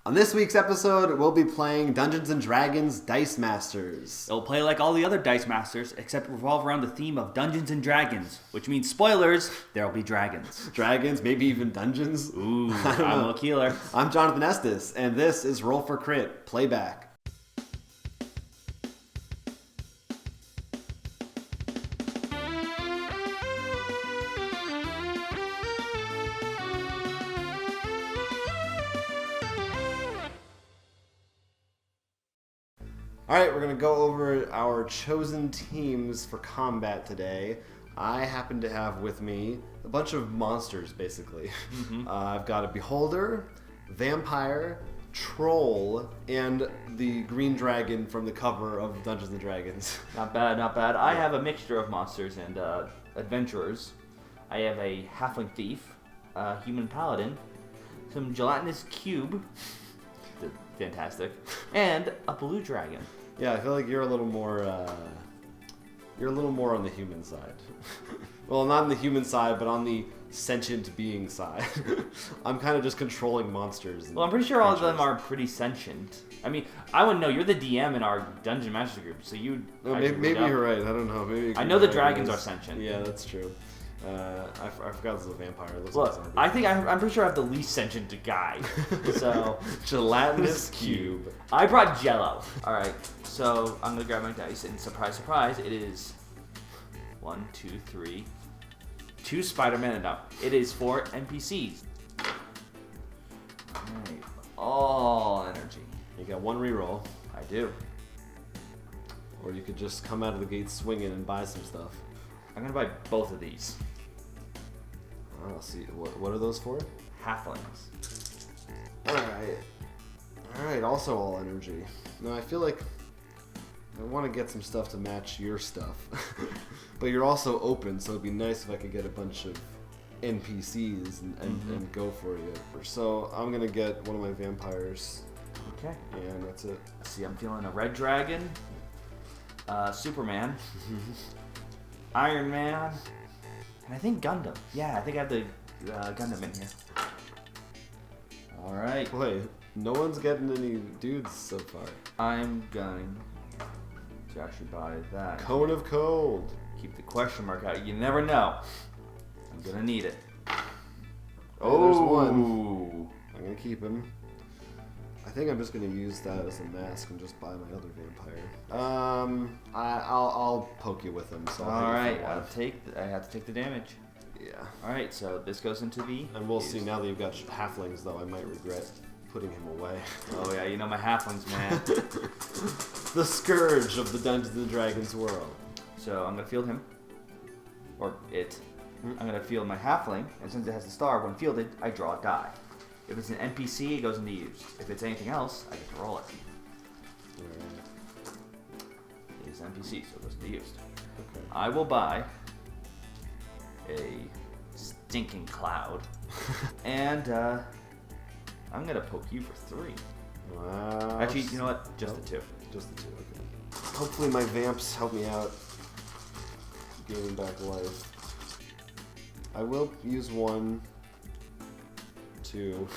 On this week's episode, we'll be playing Dungeons & Dragons Dice Masters. It'll play like all the other Dice Masters, except revolve around the theme of Dungeons & Dragons, which means, spoilers, there'll be dragons. Dragons, maybe even dungeons? Ooh, I'm Will Keeler. I'm Jonathan Estes, and this is Roll for Crit, Playback. Alright, we're going to go over our chosen teams for combat today. I happen to have with me a bunch of monsters, basically. I've got a Beholder, Vampire, Troll, and the Green Dragon from the cover of Dungeons & Dragons. Not bad, not bad. I have a mixture of monsters and adventurers. I have a Halfling Thief, a Human Paladin, some Gelatinous Cube, fantastic, and a Blue Dragon. Yeah, I feel like you're a little more on the human side. Well, not on the human side, but on the sentient being side. I'm kind of just controlling monsters. Well, I'm pretty sure all of them are pretty sentient. I mean, I wouldn't know. You're the DM in our Dungeon Master group, so you. Maybe you're right. I don't know. Maybe I know the dragons are sentient. Yeah, that's true. I forgot this was a vampire. Look, I'm pretty sure I have the least sentient guy. So Gelatinous Cube. I brought Jello. All right, so I'm gonna grab my dice, and surprise, surprise, it is 1, 2, 3, 2 Spider-Man, and no, it is 4 NPCs. All right, all energy. You got one reroll. I do. Or you could just come out of the gate swinging and buy some stuff. I'm gonna buy both of these. I'll see. What are those for? Halflings. Alright, also all energy. No, I feel like I want to get some stuff to match your stuff. But you're also open, so it'd be nice if I could get a bunch of NPCs and go for you. So I'm going to get one of my vampires. Okay. And that's it. See, I'm feeling a Red Dragon, Superman, Iron Man, and I think Gundam. Yeah, I think I have the Gundam in here. All right. Wait, no one's getting any dudes so far. I'm going to actually buy that. Cone of Cold. Keep the question mark out. You never know. I'm going to need it. Oh, there's one. I'm going to keep him. I think I'm just going to use that as a mask and just buy my other vampire. I'll poke you with him. So all right, I have to take the damage. Yeah. All right, so this goes into the... And we'll see, now that you've got halflings, though, I might regret putting him away. Oh, yeah, you know my halflings, man. The scourge of the Dungeons & Dragons world. So I'm going to field him. Or it. I'm going to field my halfling, and since it has the star, when fielded, I draw a die. If it's an NPC, it goes into used. If it's anything else, I get to roll it. It's NPC, so it goes into used. Okay. I will buy a stinking cloud, and I'm gonna poke you for 3. Wow. Actually, you know what? Just the 2. Just the 2. Okay. Hopefully my vamps help me out, gaining back life. I will use one to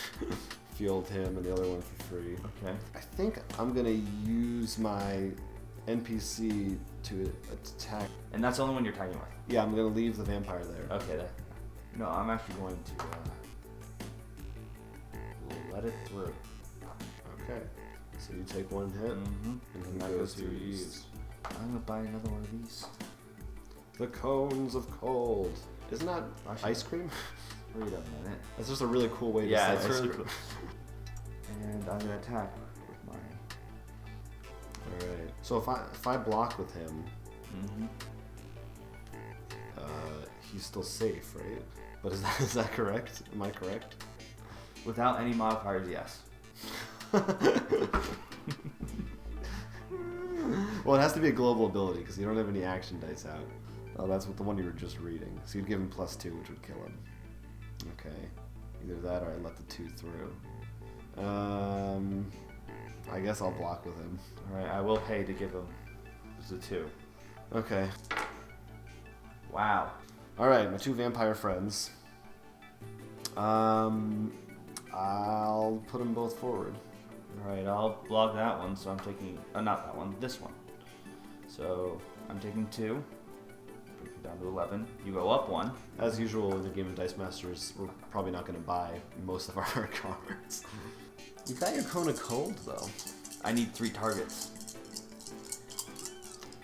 field him and the other one for 3. Okay. I think I'm gonna use my NPC to attack. And that's the only one you're attacking with? Yeah, I'm gonna leave the vampire there. Okay. No, I'm actually going to let it through. Okay. So you take one hit, and that goes to use. I'm gonna buy another one of these. The Cones of Cold. Isn't that ice cream? Wait a minute. That's just a really cool way to say it's ice really cream. Cool. And I'm gonna attack with my. Alright. So if I block with him, he's still safe, right? But is that correct? Am I correct? Without any modifiers, yes. Well, it has to be a global ability because you don't have any action dice out. Oh, that's what the one you were just reading. So you'd give him +2, which would kill him. Okay. Either that or I let the 2 through. I guess I'll block with him. Alright, I will pay to give him the 2. Okay. Wow. Alright, my 2 vampire friends. I'll put them both forward. Alright, I'll log that one, so I'm taking... not that one, this one. So, I'm taking 2. Bring it down to 11. You go up 1. As usual in the game of Dice Masters, we're probably not going to buy most of our cards. You got your Cone of Cold, though. I need 3 targets.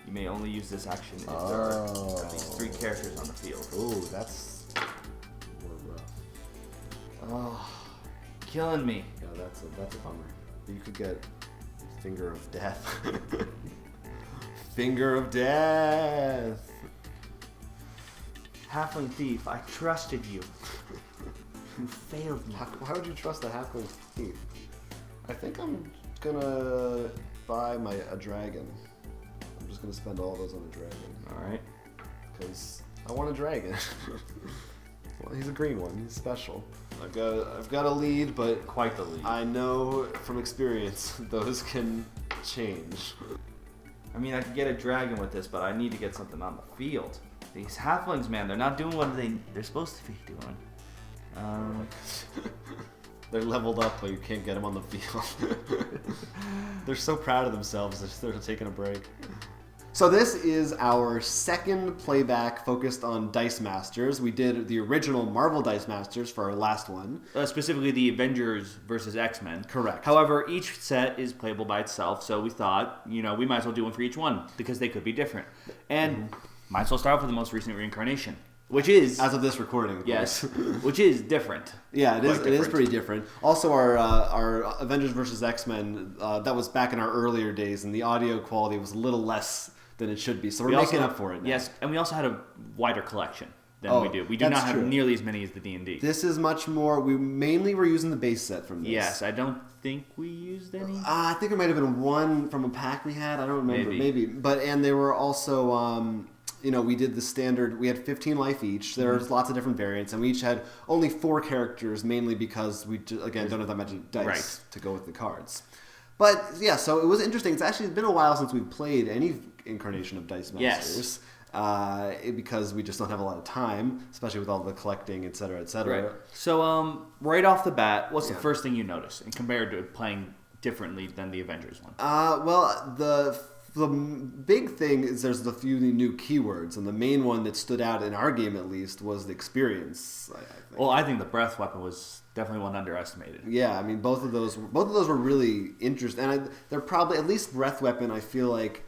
You may only use this action if there are at least 3 characters on the field. Ooh, that's more rough. Oh, killing me. Yeah, that's a bummer. You could get Finger of Death. Finger of Death. Halfling Thief, I trusted you. You failed me. Why would you trust a Halfling Thief? I think I'm gonna buy a dragon. I'm just gonna spend all those on a dragon. Alright. Because I want a dragon. Well, he's a green one. He's special. I've got a lead, but Quite the lead. I know from experience those can change. I mean, I could get a dragon with this, but I need to get something on the field. These halflings, man, they're not doing what they're supposed to be doing. They're leveled up, but you can't get them on the field. They're so proud of themselves. They're taking a break. So this is our second playback focused on Dice Masters. We did the original Marvel Dice Masters for our last one. Specifically the Avengers versus X-Men. Correct. However, each set is playable by itself, so we thought, we might as well do one for each one, because they could be different. And might as well start off with the most recent reincarnation, which is... As of this recording, of yes, course. which is different. Yeah, it is Different. pretty different. Also, our Avengers versus X-Men, that was back in our earlier days, and the audio quality was a little less than it should be, so we're making up for it now. Yes, and we also had a wider collection than we do. We do not have nearly as many as the D&D. This is much more... We mainly were using the base set from this. Yes, I don't think we used any. I think there might have been one from a pack we had. I don't remember. Maybe. And they were also... we did the standard. We had 15 life each. There's lots of different variants, and we each had only 4 characters, mainly because we don't have that much dice to go with the cards. But yeah, so it was interesting. It's actually been a while since we've played any incarnation of Dice Masters. Yes. Because we just don't have a lot of time, especially with all the collecting, et cetera, et cetera. Right. So right off the bat, what's the first thing you notice, and compared to playing differently than the Avengers one? Well, the big thing is there's a few new keywords, and the main one that stood out in our game at least was the experience. I think. Well, I think the breath weapon was definitely one underestimated. Yeah, I mean both of those were really interesting, and they're probably at least breath weapon. I feel like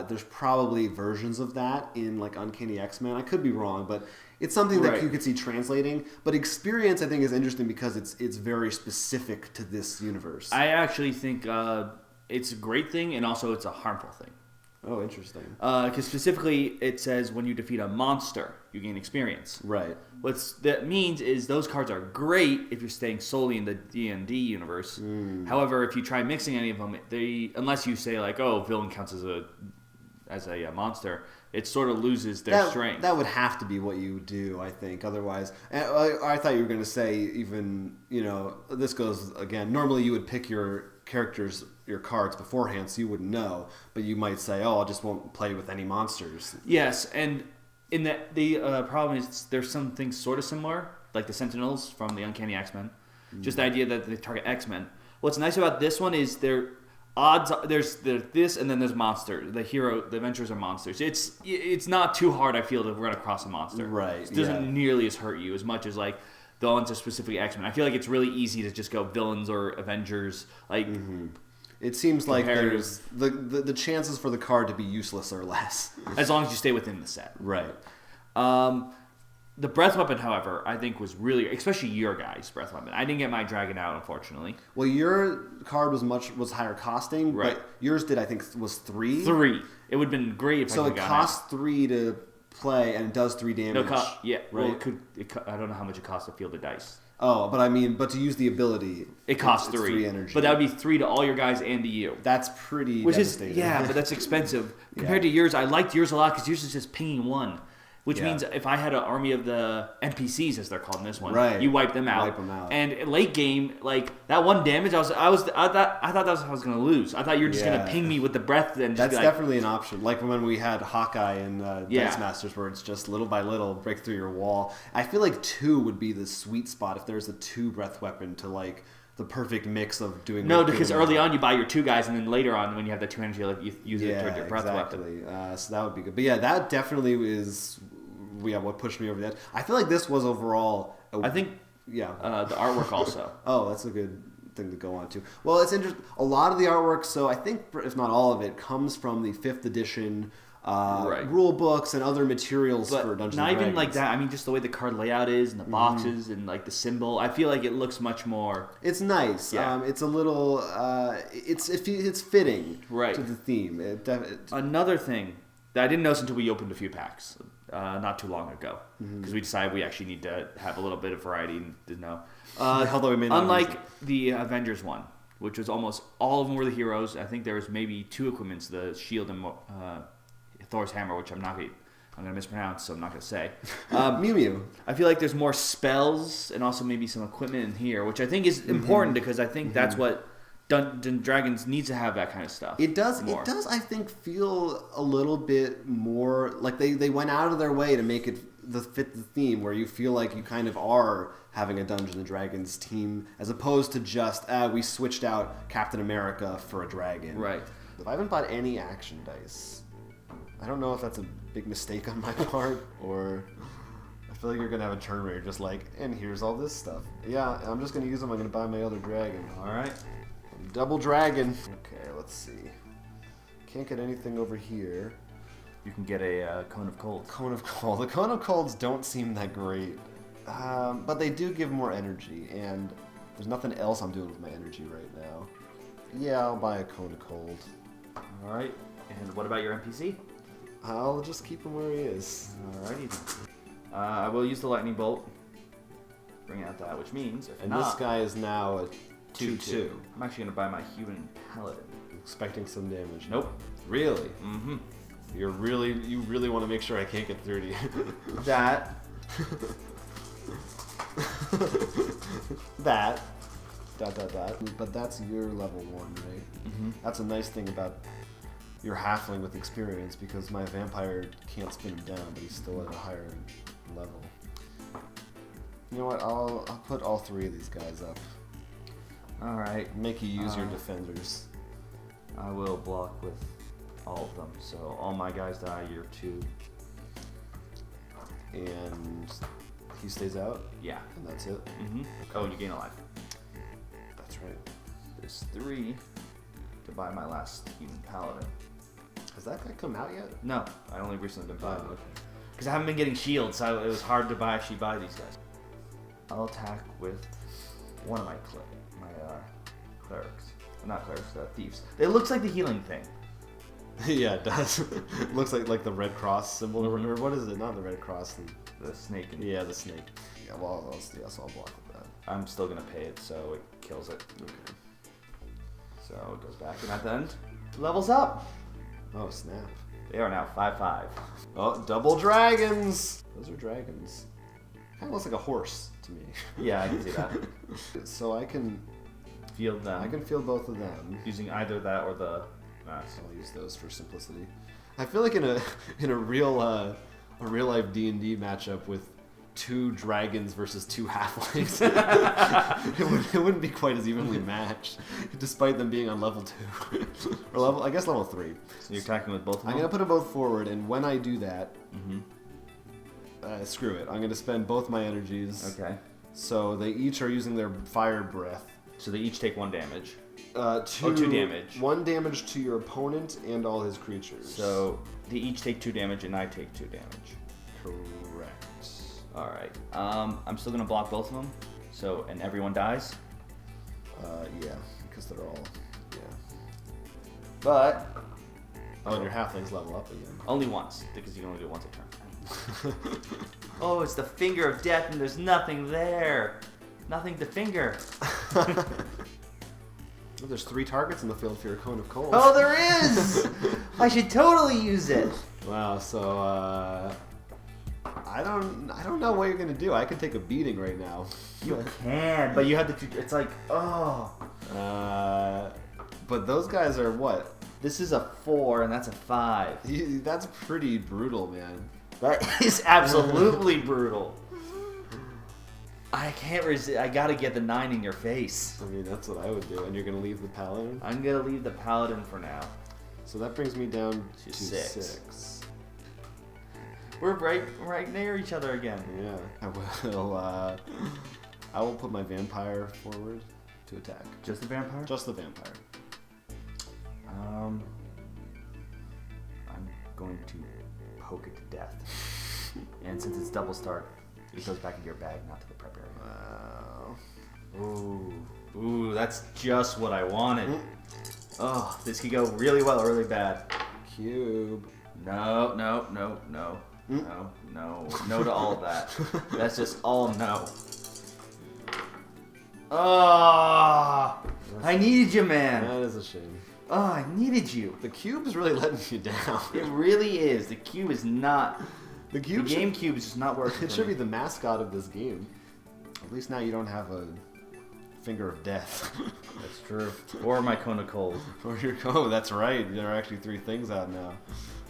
there's probably versions of that in like Uncanny X-Men. I could be wrong, but it's something that you could see translating. But experience, I think, is interesting because it's very specific to this universe. I actually think it's a great thing, and also it's a harmful thing. Oh, interesting. Because specifically, it says when you defeat a monster, you gain experience. Right. What that means is those cards are great if you're staying solely in the D&D universe. However, if you try mixing any of them, unless you say like, oh, villain counts as a monster, it sort of loses their strength. That would have to be what you do, I think. Otherwise, I thought you were going to say even, this goes again. Normally, you would pick your cards beforehand, so you wouldn't know. But you might say, "Oh, I just won't play with any monsters." Yes, and in that the problem is there's some things sort of similar, like the Sentinels from the Uncanny X-Men. Just the idea that they target X-Men. What's nice about this one is there's this, and then there's monster. The Avengers are monsters. It's not too hard, I feel, to run across a monster. Right. It doesn't nearly as hurt you as much as like the ones are specifically X-Men. I feel like it's really easy to just go villains or Avengers. Like it seems like there's the chances for the card to be useless are less as long as you stay within the set. Right. The breath weapon, however, I think was really, especially your guys' breath weapon. I didn't get my dragon out, unfortunately. Well, your card was higher costing, right? But yours was 3. It would have been great if I could have gotten it costs 3 to play, and it does 3 damage. Yeah, right. Well, I don't know how much it costs to field the dice. Oh, but to use the ability, it costs 3 energy. But that would be 3 to all your guys and to you. That's pretty devastating. But that's expensive compared to yours. I liked yours a lot because yours is just pinging 1. Which means if I had an army of the NPCs, as they're called in this one, you wipe them out. And late game, like that 1 damage, I thought that was how I was going to lose. I thought you were just going to ping me with the breath. And that's definitely an option. Like when we had Hawkeye and Dice Masters, where it's just little by little break through your wall. I feel like 2 would be the sweet spot if there's a 2 breath weapon to like the perfect mix of doing. No, because early on you buy your 2 guys, and then later on when you have that 2 energy, you use it toward your breath weapon. So that would be good. But yeah, that definitely is what pushed me over the edge. I feel like this was overall. I think the artwork also. Oh, that's a good thing to go on to. Well, it's interesting. A lot of the artwork, so I think if not all of it, comes from the 5th edition. Rule books and other materials for Dungeons & Dragons. Not even like that. I mean, just the way the card layout is and the boxes and like the symbol. I feel like it looks much more. It's nice. Yeah. It's a little. It's fitting to the theme. Another thing that I didn't notice until we opened a few packs not too long ago because we decided we actually need to have a little bit of variety and to know. Although we may not. Unlike the Avengers one, which was almost all of them were the heroes. I think there was maybe 2 equipments: the shield and Thor's hammer, which I'm going to mispronounce, so I'm not going to say. Mew Mew. I feel like there's more spells and also maybe some equipment in here, which I think is important because I think that's what Dungeons & Dragons needs to have, that kind of stuff. It does. More. It does. I think feel a little bit more like they went out of their way to make it fit the theme, where you feel like you kind of are having a Dungeons & Dragons team as opposed to just we switched out Captain America for a dragon. Right. I haven't bought any action dice. I don't know if that's a big mistake on my part, or I feel like you're going to have a turn where you're just like, and here's all this stuff. Yeah, I'm just going to use them. I'm going to buy my other dragon. All right. Double dragon. Okay, let's see. Can't get anything over here. You can get a Cone of Cold. Cone of Cold. The Cone of Colds don't seem that great, but they do give more energy, and there's nothing else I'm doing with my energy right now. Yeah, I'll buy a Cone of Cold. All right. And what about your NPC? I'll just keep him where he is. Alrighty. I will use the lightning bolt. Bring out that, which means this guy is now a 2/2. I'm actually gonna buy my human paladin. Expecting some damage. Nope. Really? Mm-hmm. You really want to make sure I can't get through to you. That. That. ... But that's your level 1, right? Mm-hmm. That's a nice thing about your halfling with experience, because my vampire can't spin him down, but he's still at a higher level. You know what? I'll put all 3 of these guys up. All right. Make you use your defenders. I will block with all of them, so all my guys die. You're 2. And he stays out. Yeah. And that's it. Mm-hmm. Okay. Oh, and you gain a life. That's right. There's 3 to buy my last human paladin. Has that guy come out yet? No, I only recently been buying okay. Because I haven't been getting shields, so it was hard to actually buy these guys. I'll attack with one of my clerics. Not clerics, thieves. It looks like the healing thing. Yeah, it does. It looks like the Red Cross symbol, or what is it? Not the Red Cross. The snake. Yeah, the snake. Yeah, well, I'll block with that. I'm still going to pay it, so it kills it. Okay. So it goes back, and at the end, levels up. Oh, snap. They are now 5/5. Oh, double dragons! Those are dragons. Kind of looks like a horse to me. Yeah, I can see that. So I can field them. I can field both of them. Using either that or the... So I'll use those for simplicity. I feel like in a real life D&D matchup with 2 dragons versus 2 halflings, it wouldn't be quite as evenly matched, despite them being on level 2 or level 3. So you're attacking with both of them? I'm gonna put them both forward, and when I do that, screw it. I'm gonna spend both my energies. Okay. So they each are using their fire breath. So they each take 1 damage. 2 damage. 1 damage to your opponent and all his creatures. So they each take 2 damage, and I take 2 damage. Correct. All right. I'm still gonna block both of them. So and everyone dies. Yeah, because they're all But and your halflings level up again. Only once, because you can only do it once a turn. Oh, it's the finger of death, and there's nothing there. Nothing to finger. Well, there's 3 targets in the field for your Cone of Cold. Oh, there is! I should totally use it. Wow, so I don't know what you're gonna do. I could take a beating right now. You can, but you have to. It's like, oh. But those guys are what? This is a 4 and that's a 5. That's pretty brutal, man. That is absolutely brutal. I can't resist. I gotta get the 9 in your face. I mean, that's what I would do. And you're gonna leave the paladin? I'm gonna leave the paladin for now. So that brings me down to 6. 6. We're right near each other again. Yeah. I will put my vampire forward to attack. Just the vampire? Just the vampire. I'm going to poke it to death. And since it's double start, it goes back into your bag, not to the prep area. Wow. Ooh, that's just what I wanted. Oh, this could go really well or really bad. Cube. No to all of that. That's just all no. Oh, I needed you, man. That is a shame. Oh, I needed you. The cube is really letting you down. It really is. The cube is not. The GameCube is just not working. It should be the mascot of this game. At least now you don't have a finger of death. That's true. Or my cone of cold. Or your cone. That's right. There are actually 3 things out now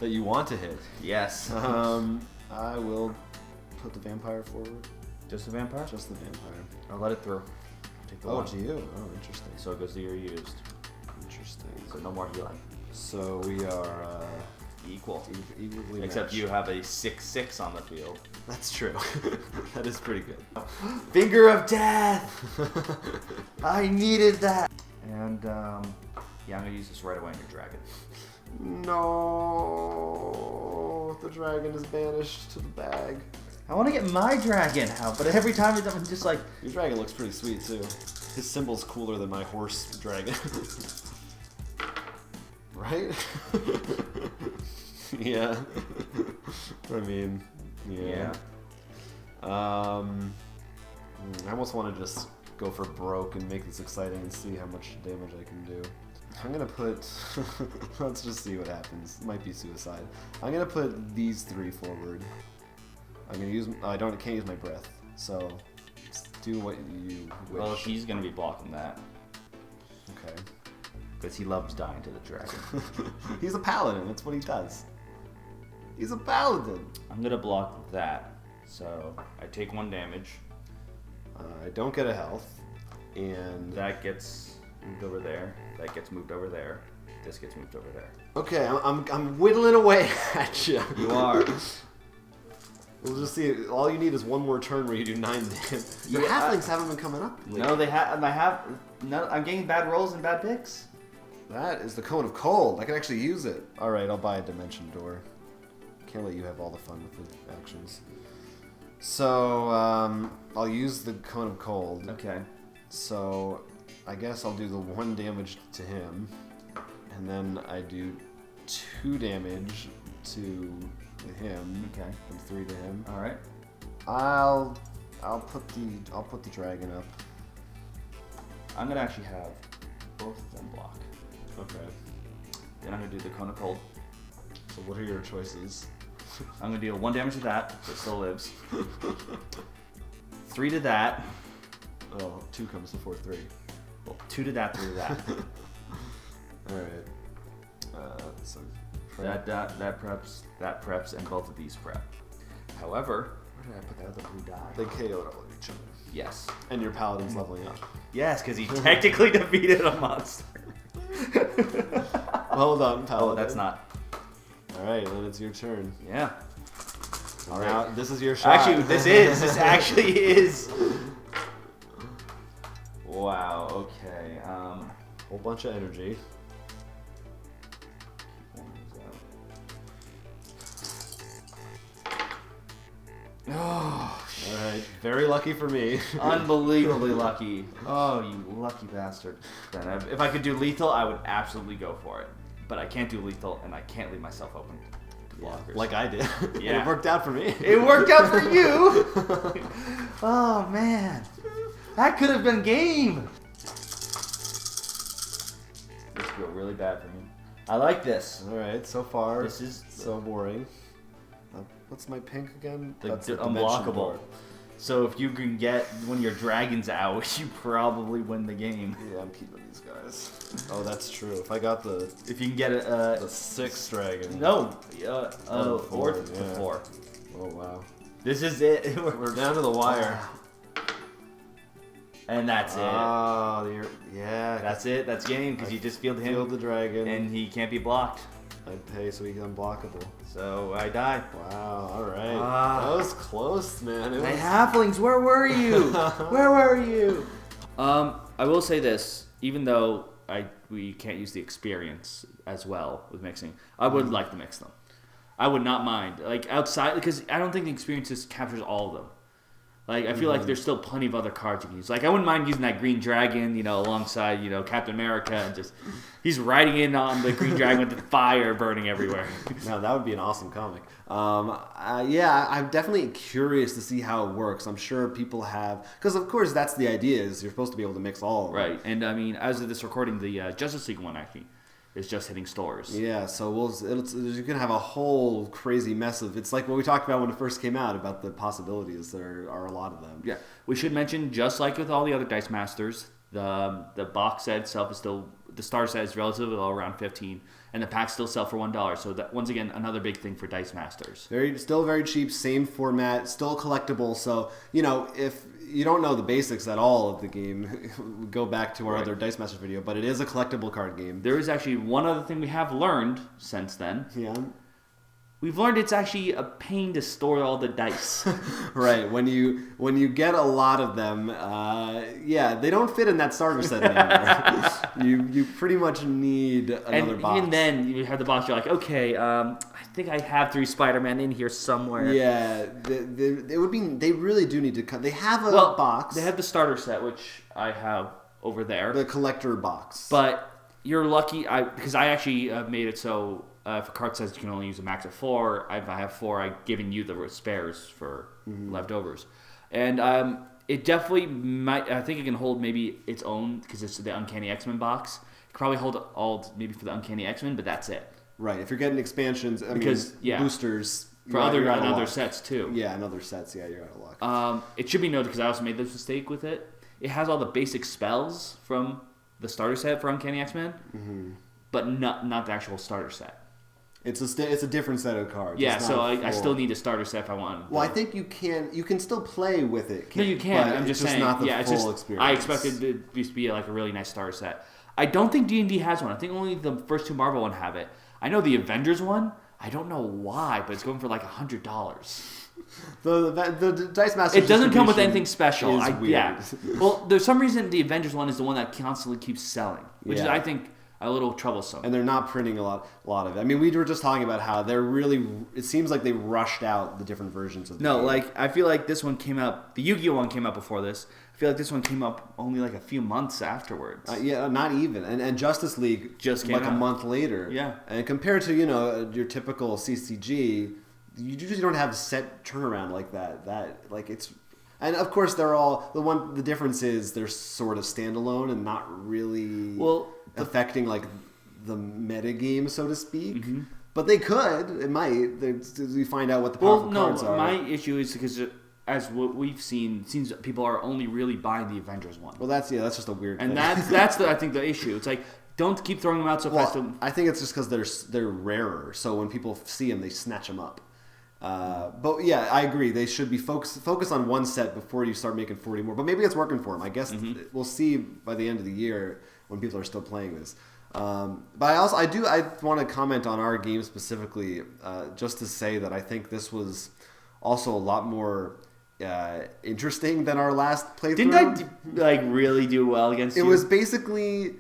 that you want to hit. Yes. I will put the vampire forward. Just the vampire? Just the vampire. I'll let it through. Take the one. To you. Oh, interesting. So it goes to your used. Interesting. So no more healing. So we are equal. Equally Except matched. you have a 6/6 on the field. That's true. That is pretty good. Finger of death! I needed that! And, yeah, I'm gonna use this right away on your dragon. No, the dragon is banished to the bag. I want to get my dragon out, but every time I'm just like... Your dragon looks pretty sweet, too. His symbol's cooler than my horse dragon. Right? Yeah. I mean, yeah. I almost want to just go for broke and make this exciting and see how much damage I can do. I'm gonna put, let's just see what happens. It might be suicide. I'm gonna put these 3 forward. I'm gonna use, can't use my breath, so do what you wish. Well, he's gonna be blocking that. Okay. Because he loves dying to the dragon. He's a paladin, that's what he does. He's a paladin. I'm gonna block that, so I take 1 damage. I don't get a health, and that gets moved over there. That gets moved over there. This gets moved over there. Okay, I'm whittling away at you. You are. We'll just see. All you need is 1 more turn where you do 9 damage. Your halflings haven't been coming up lately. No, they have. No, I'm getting bad rolls and bad picks. That is the Cone of Cold. I can actually use it. All right, I'll buy a dimension door. Can't let you have all the fun with the actions. So I'll use the Cone of Cold. Okay. So I guess I'll do the 1 damage to him, and then I do 2 damage to him. Okay. And 3 to him. All right. I'll put the dragon up. I'm gonna actually have both of them block. Okay. Then I'm gonna do the Cone of Cold. So what are your choices? I'm gonna deal 1 damage to that, so it still lives. 3 to that. Oh, 2 comes before 3. Well, 2 to that, 3 to that. All right. So that preps, and both of these prep. However, where did I put that other blue die? they KO'd all of each other. Yes. And your paladin's leveling up. Yes, because he technically defeated a monster. Well done, paladin. Oh, that's not. All right, then it's your turn. Yeah. All right. Now, this is your shot. Actually, this actually is. Wow. Okay. Whole bunch of energy. Oh, all right. Very lucky for me. Unbelievably lucky. Oh, you lucky bastard. Then if I could do lethal, I would absolutely go for it. But I can't do lethal, and I can't leave myself open to blockers. Like I did. Yeah. It worked out for me. It worked out for you. Oh man, that could have been game. This feel really bad for me. I like this. All right. So far, This is so boring. What's my pink again? That's the dimension unblockable. door. So if you can get when your dragon's out, you probably win the game. Yeah, I'm keeping these guys. Oh, that's true. If I got the If you can get the 6th dragon. no, four, fourth to yeah. 4. Oh wow. This is it. We're down to the wire. And that's it. Oh, yeah. That's it. That's game because you just field him. Field the dragon. And he can't be blocked. I pay so he's unblockable. So I die. Wow, alright. Ah. That was close, man. My halflings, where were you? Where were you? I will say this, even though we can't use the experience as well with mixing, I would like to mix them. I would not mind. Like outside, because I don't think the experience just captures all of them. Like, I feel like there's still plenty of other cards you can use. Like, I wouldn't mind using that Green Dragon, alongside, Captain America, and just, he's riding in on the Green Dragon with the fire burning everywhere. No, that would be an awesome comic. Yeah, I'm definitely curious to see how it works. I'm sure people have, because of course that's the idea, is you're supposed to be able to mix all of them. Right, and I mean, as of this recording, the Justice League one, actually, is just hitting stores. Yeah, so you're going to have a whole crazy mess of... It's like what we talked about when it first came out, about the possibilities. There are a lot of them. Yeah, we should mention, just like with all the other Dice Masters, the box set itself is still... The starter set is relatively low, around $15, and the packs still sell for $1. So that, once again, another big thing for Dice Masters. Still very cheap, same format, still collectible. So, if you don't know the basics at all of the game, go back to our other Dice Masters video, but it is a collectible card game. There is actually one other thing we have learned since then. Yeah. We've learned it's actually a pain to store all the dice. Right. When you get a lot of them, they don't fit in that starter set anymore. you pretty much need another box. Even then, you have the box. You're like, okay, I think I have 3 Spider-Man in here somewhere. Yeah, it would be. They really do need to cut. They have a box. They have the starter set, which I have over there. The collector box. But you're lucky, because I actually made it so. If a card says you can only use a max of 4, if I have 4, I've given you the spares for leftovers. And it definitely might... I think it can hold maybe its own, because it's the Uncanny X-Men box. It could probably hold all maybe for the Uncanny X-Men, but that's it. Right. If you're getting expansions, boosters... For other sets, too. Yeah, and other sets, you're out of luck. It should be noted, because I also made this mistake with it. It has all the basic spells from the starter set for Uncanny X-Men, but not the actual starter set. It's a different set of cards. Yeah, so I still need a starter set if I want. Well, I think you can still play with it. No, you can. I'm just saying. Not the full experience. I expected it to be like a really nice starter set. I don't think D&D has one. I think only the first 2 Marvel one have it. I know the Avengers one. I don't know why, but it's going for like $100. The Dice Masters. It doesn't come with anything special. Weird. Yeah. Well, there's some reason the Avengers one is the one that constantly keeps selling, which is, I think, a little troublesome. And they're not printing a lot of it. I mean, we were just talking about how they're really... It seems like they rushed out the different versions of the game. Like, I feel like this one came out... The Yu-Gi-Oh! One came out before this. I feel like this one came up only like a few months afterwards. Yeah, not even. And Justice League just came like out a month later. Yeah. And compared to, your typical CCG, you usually don't have set turnaround like that. It's... And of course, they're all... The difference is they're sort of standalone and not really... affecting like the meta game, so to speak. But they could. It might. We find out what the powerful cards are. My issue is because as what we've seen, it seems people are only really buying the Avengers one. Well, that's just a weird thing. And that's I think the issue. It's like, don't keep throwing them out so fast. I think it's just because they're rarer. So when people see them, they snatch them up. But yeah, I agree. They should be focus on one set before you start making 40 more. But maybe it's working for them. I guess we'll see by the end of the year when people are still playing this. But I want to comment on our game specifically, just to say that I think this was also a lot more interesting than our last playthrough. Didn't I really do well against you? It was basically...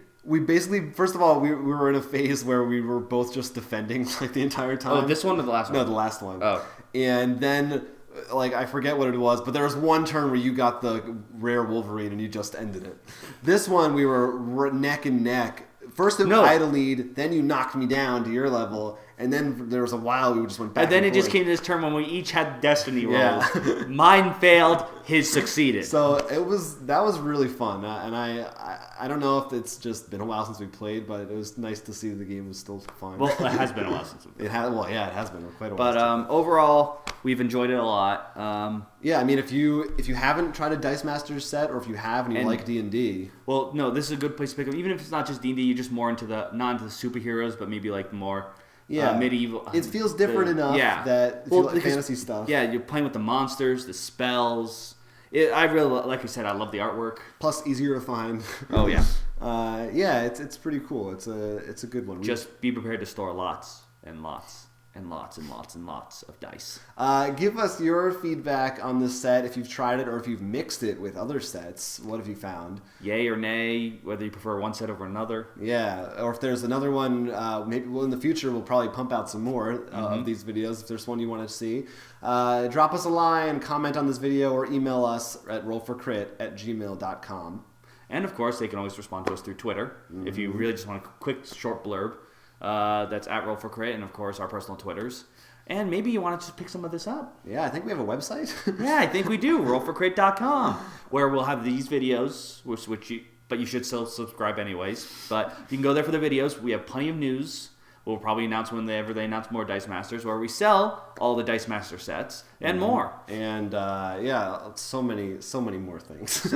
first of all, we were in a phase where we were both just defending like the entire time. Oh, this one or the last one? No, the last one. Oh. And then, I forget what it was, but there was one turn where you got the rare Wolverine and you just ended it. This one, we were neck and neck. First I had a lead, then you knocked me down to your level, and then there was a while we just went back and then and it just forth. came to this turn when we each had destiny rolls. Yeah. Mine failed, his succeeded. So that was really fun, and I don't know if it's just been a while since we played, but it was nice to see the game was still fun. Well, it has been a while since we played. It has been quite a while. But overall, we've enjoyed it a lot. Yeah, I mean, if you haven't tried a Dice Masters set, or if you have and you like D&D, well, no, this is a good place to pick up. Even if it's not just D&D, you're just more into not into the superheroes, but maybe like more medieval. It feels different enough that if you like fantasy stuff. Yeah, you're playing with the monsters, the spells. I really, like I said, I love the artwork. Plus, easier to find. Oh yeah. Yeah, it's pretty cool. It's a good one. Just be prepared to store lots and lots and lots and lots and lots of dice. Give us your feedback on this set if you've tried it or if you've mixed it with other sets. What have you found? Yay or nay, whether you prefer one set over another. Yeah, or if there's another one, maybe in the future we'll probably pump out some more of these videos if there's one you want to see. Drop us a line, comment on this video, or email us at rollforcrit@gmail.com. And of course, they can always respond to us through Twitter if you really just want a quick, short blurb. That's at rollforcrit, and of course our personal Twitters. And maybe you want to just pick some of this up. Yeah, I think we have a website. Yeah, I think we do. rollforcrit.com, where we'll have these videos, but you should still subscribe anyways. But you can go there for the videos. We have plenty of news. We'll probably announce whenever they announce more Dice Masters, where we sell all the Dice Master sets and more. And so many more things.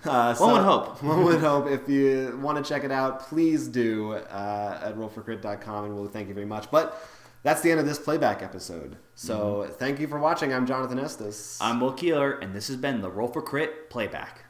One would hope. One would hope. If you want to check it out, please do at rollforcrit.com, and we'll thank you very much. But that's the end of this Playback episode. So thank you for watching. I'm Jonathan Estes. I'm Will Keeler, and this has been the Roll for Crit Playback.